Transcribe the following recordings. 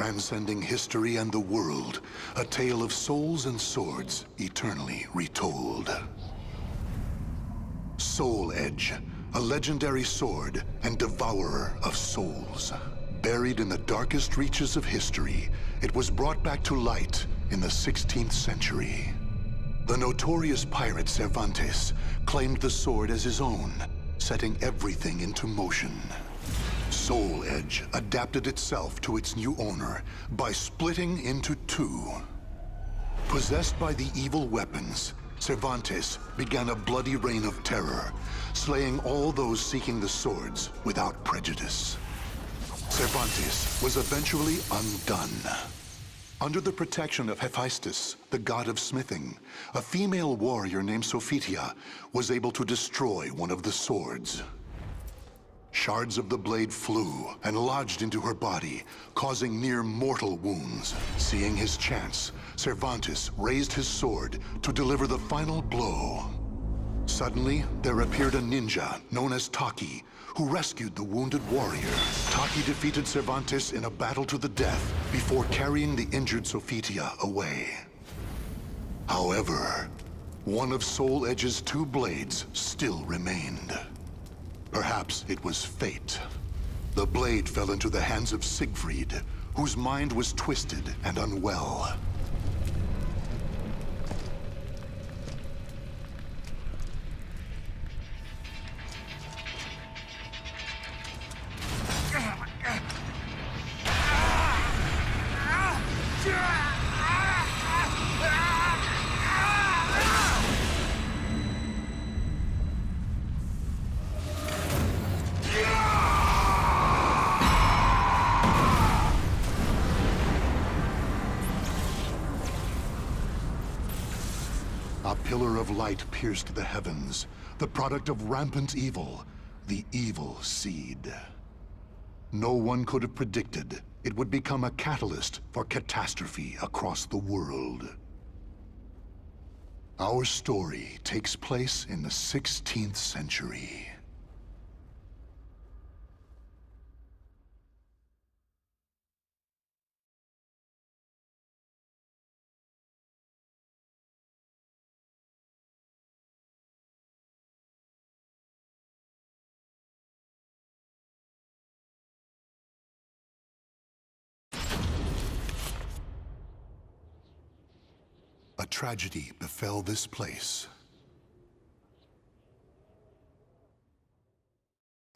transcending history and the world, a tale of souls and swords eternally retold. Soul Edge, a legendary sword and devourer of souls. Buried in the darkest reaches of history, it was brought back to light in the 16th century. The notorious pirate Cervantes claimed the sword as his own, setting everything into motion. Soul Edge adapted itself to its new owner by splitting into two. Possessed by the evil weapons, Cervantes began a bloody reign of terror, slaying all those seeking the swords without prejudice. Cervantes was eventually undone. Under the protection of Hephaestus, the god of smithing, a female warrior named Sophitia was able to destroy one of the swords. Shards of the blade flew and lodged into her body, causing near-mortal wounds. Seeing his chance, Cervantes raised his sword to deliver the final blow. Suddenly, there appeared a ninja known as Taki, who rescued the wounded warrior. Taki defeated Cervantes in a battle to the death before carrying the injured Sophitia away. However, one of Soul Edge's two blades still remained. Perhaps it was fate. The blade fell into the hands of Siegfried, whose mind was twisted and unwell. A pillar of light pierced the heavens, the product of rampant evil, the evil seed. No one could have predicted it would become a catalyst for catastrophe across the world. Our story takes place in the 16th century. A tragedy befell this place.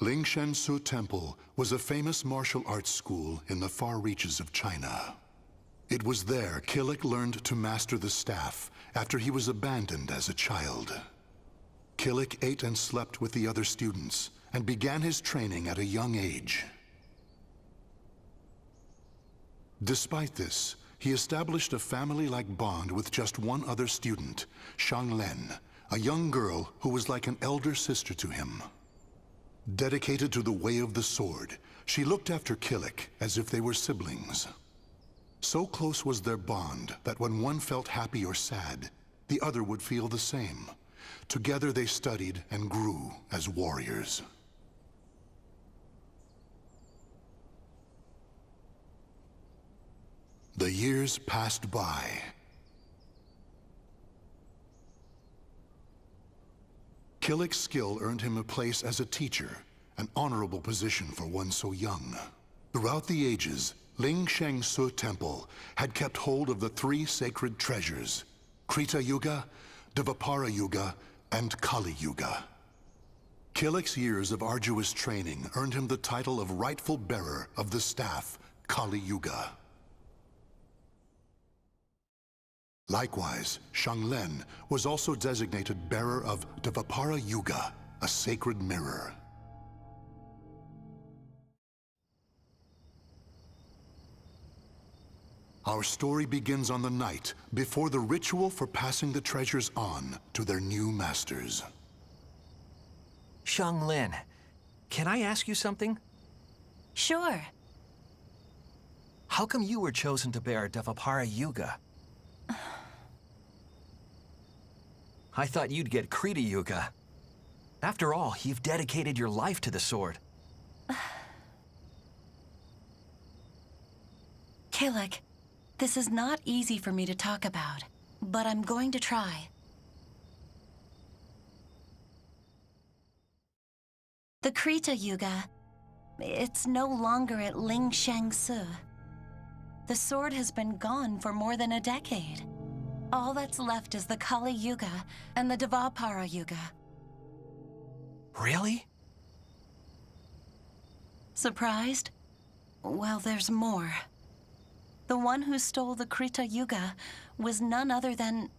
Lingshansu Temple was a famous martial arts school in the far reaches of China. It was there Killick learned to master the staff after he was abandoned as a child. Killick ate and slept with the other students and began his training at a young age. Despite this, he established a family-like bond with just one other student, Shang Len, a young girl who was like an elder sister to him. Dedicated to the way of the sword, she looked after Killick as if they were siblings. So close was their bond that when one felt happy or sad, the other would feel the same. Together they studied and grew as warriors. The years passed by. Killick's skill earned him a place as a teacher, an honorable position for one so young. Throughout the ages, Lingshansu Temple had kept hold of the three sacred treasures, Krita Yuga, Dvapara Yuga, and Kali Yuga. Killick's years of arduous training earned him the title of rightful bearer of the staff, Kali Yuga. Likewise, Shang Len was also designated bearer of Dvapara Yuga, a sacred mirror. Our story begins on the night before the ritual for passing the treasures on to their new masters. Shang Len, can I ask you something? Sure. How come you were chosen to bear Dvapara Yuga? I thought you'd get Krita Yuga. After all, you've dedicated your life Killick, this is not easy for me to talk about, but I'm going to try. The Krita Yuga, it's no longer at Ling Shangsu. The sword has been gone for more than a decade. All that's left is the Kali Yuga and the Dvapara Yuga. Really? Surprised? Well, there's more. The one who stole the Krita Yuga was none other than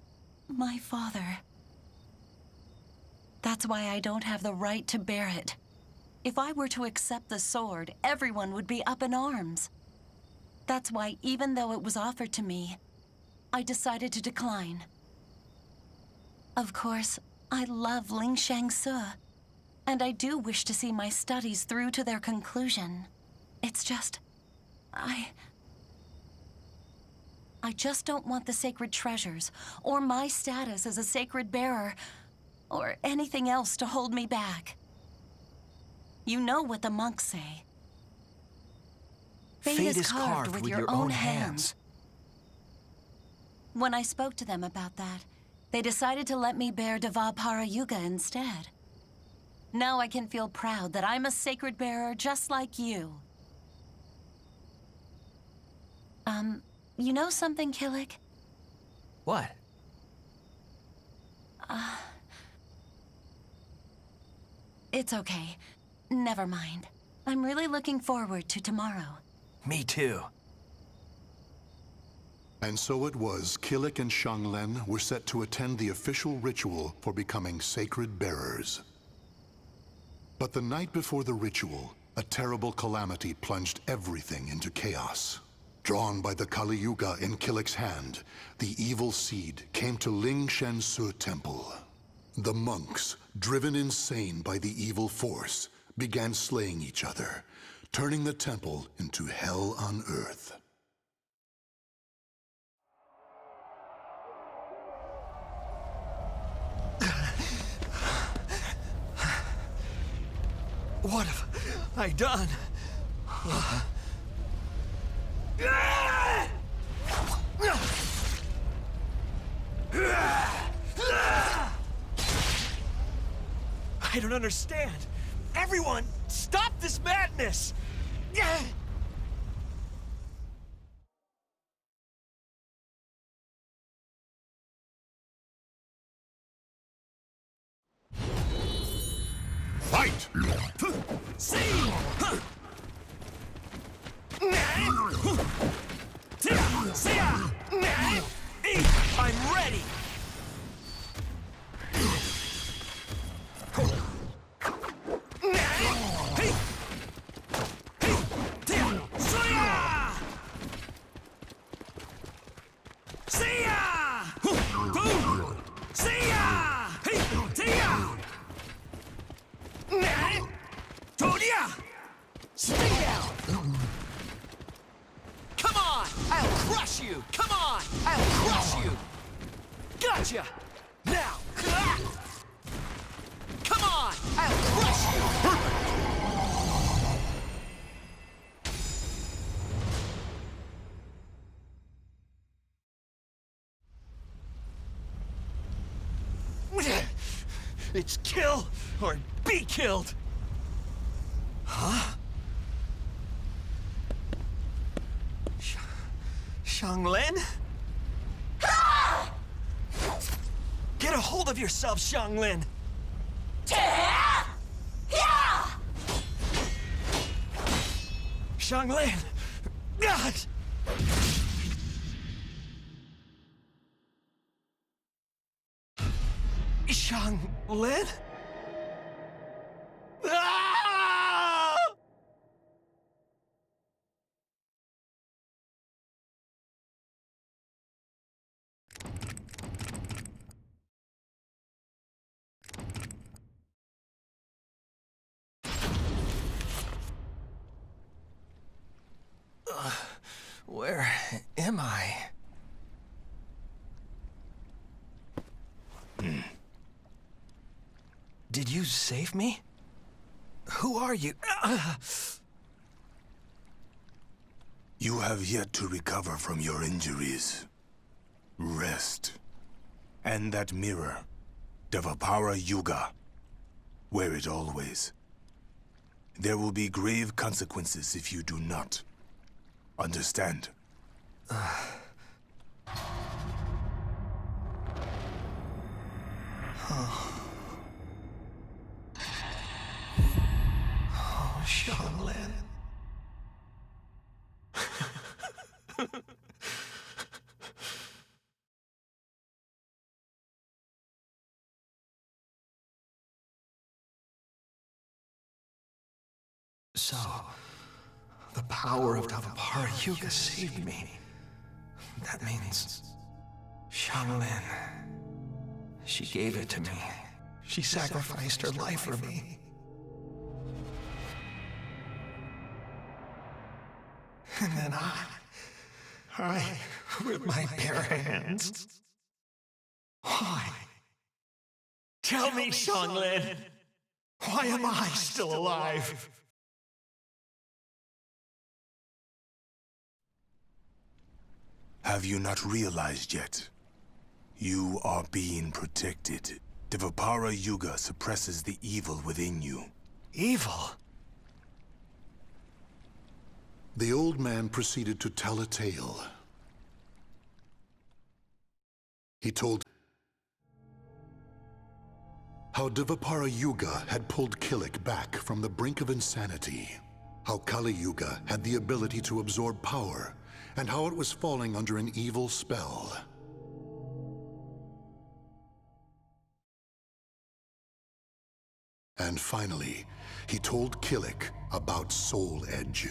my father. That's why I don't have the right to bear it. If I were to accept the sword, everyone would be up in arms. That's why, even though it was offered to me, I decided to decline. Of course, I love Ling Shangsu, and I do wish to see my studies through to their conclusion. It's just... I just don't want the sacred treasures, or my status as a sacred bearer, or anything else to hold me back. You know what the monks say. Fate is carved with your own hands. When I spoke to them about that, they decided to let me bear Dvapara Yuga instead. Now I can feel proud that I'm a sacred bearer just like you. You know something, Killick? What? It's okay. Never mind. I'm really looking forward to tomorrow. Me too. And so it was, Killick and Xianglen were set to attend the official ritual for becoming sacred bearers. But the night before the ritual, a terrible calamity plunged everything into chaos. Drawn by the Kali Yuga in Killick's hand, the evil seed came to Ling Shangsu Temple. The monks, driven insane by the evil force, began slaying each other, turning the temple into hell on earth. What have I done? I don't understand. Everyone, stop this madness! Fight! See! I'm ready! Come on! I'll crush you! Come on! I'll crush you! Gotcha! Now! Come on! I'll crush you! It's kill or be killed! Huh? Xianglen? Get a hold of yourself, Xianglen! Xianglen! Xianglen? Where am I? Did you save me? Who are you? You have yet to recover from your injuries. Rest. And that mirror, Devapara-Yuga. Wear it always. There will be grave consequences if you do not. Understand? Oh, Xianglin. So, the power of Devapara-Yuga saved me. That means Xianglin. She gave it to me. She sacrificed her life for me. And then I, with my bare hands. Why? Tell me, Xianglin. Why am I still alive? Have you not realized yet? You are being protected. Devapara-Yuga suppresses the evil within you. Evil? The old man proceeded to tell a tale. He told how Devapara-Yuga had pulled Kilik back from the brink of insanity, how Kali-Yuga had the ability to absorb power, and how it was falling under an evil spell. And finally, he told Kilik about Soul Edge.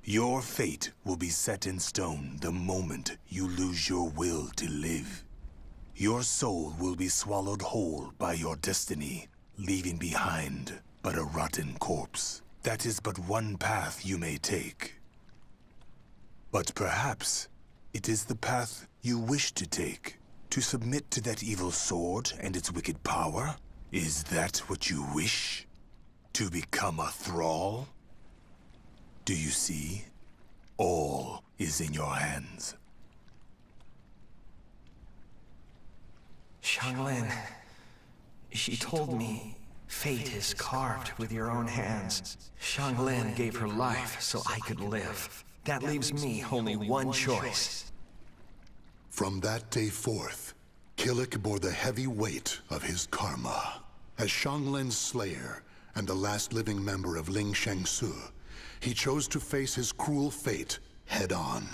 Your fate will be set in stone the moment you lose your will to live. Your soul will be swallowed whole by your destiny, leaving behind but a rotten corpse. That is but one path you may take. But perhaps it is the path you wish to take. To submit to that evil sword and its wicked power? Is that what you wish? To become a thrall? Do you see? All is in your hands. Xianglin, she told me fate is carved with your own hands. Xianglin gave her life so I could live. That leaves me only one choice. From that day forth, Kilik bore the heavy weight of his karma. As Xianglin's slayer and the last living member of Ling Shangsu, he chose to face his cruel fate head-on.